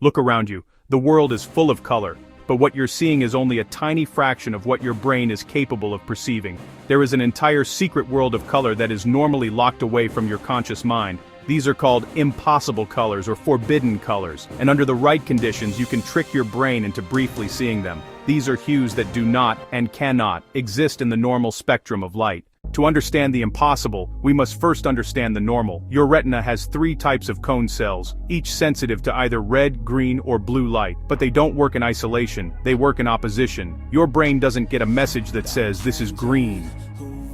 Look around you. The world is full of color, but what you're seeing is only a tiny fraction of what your brain is capable of perceiving. There is an entire secret world of color that is normally locked away from your conscious mind. These are called impossible colors or forbidden colors, and under the right conditions you can trick your brain into briefly seeing them. These are hues that do not and cannot exist in the normal spectrum of light. To understand the impossible, we must first understand the normal. Your retina has 3 types of cone cells, each sensitive to either red, green, or blue light, but they don't work in isolation, they work in opposition. Your brain doesn't get a message that says this is green.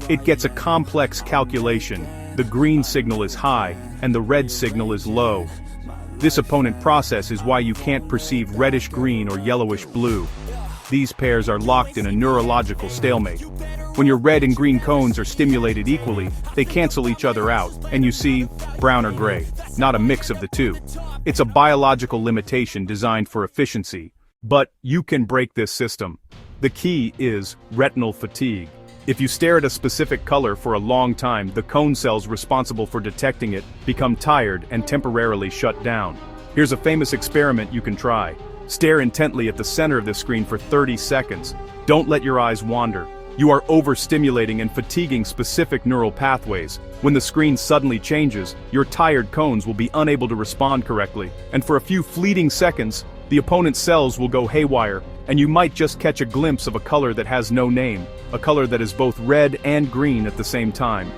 It gets a complex calculation. The green signal is high, and the red signal is low. This opponent process is why you can't perceive reddish green or yellowish blue. These pairs are locked in a neurological stalemate. When your red and green cones are stimulated equally, they cancel each other out, and you see brown or gray, not a mix of the two. It's a biological limitation designed for efficiency. But you can break this system. The key is retinal fatigue. If you stare at a specific color for a long time, the cone cells responsible for detecting it become tired and temporarily shut down. Here's a famous experiment you can try. Stare intently at the center of the screen for 30 seconds. Don't let your eyes wander. You are overstimulating and fatiguing specific neural pathways. When the screen suddenly changes, your tired cones will be unable to respond correctly, and for a few fleeting seconds, the opponent's cells will go haywire, and you might just catch a glimpse of a color that has no name, a color that is both red and green at the same time.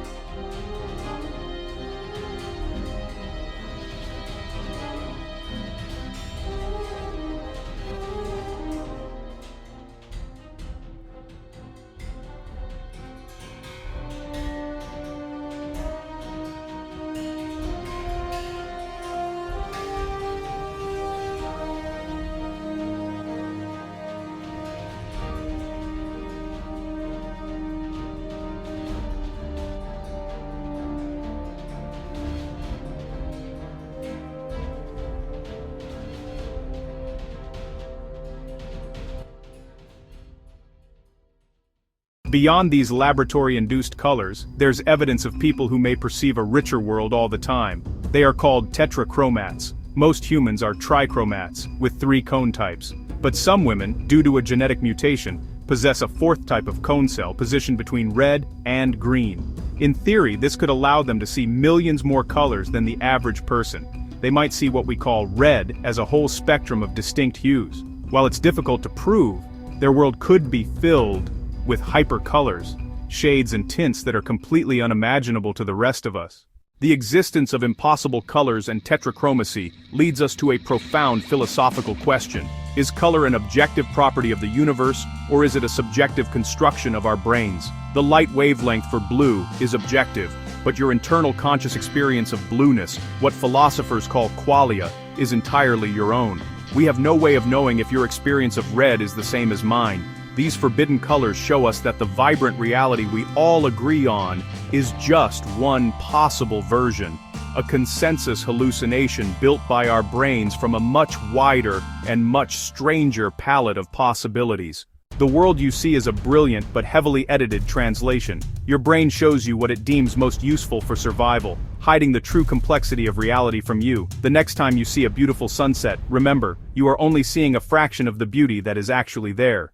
Beyond these laboratory-induced colors, there's evidence of people who may perceive a richer world all the time. They are called tetrachromats. Most humans are trichromats, with 3 cone types. But some women, due to a genetic mutation, possess a 4th type of cone cell positioned between red and green. In theory, this could allow them to see millions more colors than the average person. They might see what we call red as a whole spectrum of distinct hues. While it's difficult to prove, their world could be filled with hypercolors, shades and tints that are completely unimaginable to the rest of us. The existence of impossible colors and tetrachromacy leads us to a profound philosophical question. Is color an objective property of the universe, or is it a subjective construction of our brains? The light wavelength for blue is objective, but your internal conscious experience of blueness, what philosophers call qualia, is entirely your own. We have no way of knowing if your experience of red is the same as mine. These forbidden colors show us that the vibrant reality we all agree on is just one possible version, a consensus hallucination built by our brains from a much wider and much stranger palette of possibilities. The world you see is a brilliant but heavily edited translation. Your brain shows you what it deems most useful for survival, hiding the true complexity of reality from you. The next time you see a beautiful sunset, remember, you are only seeing a fraction of the beauty that is actually there.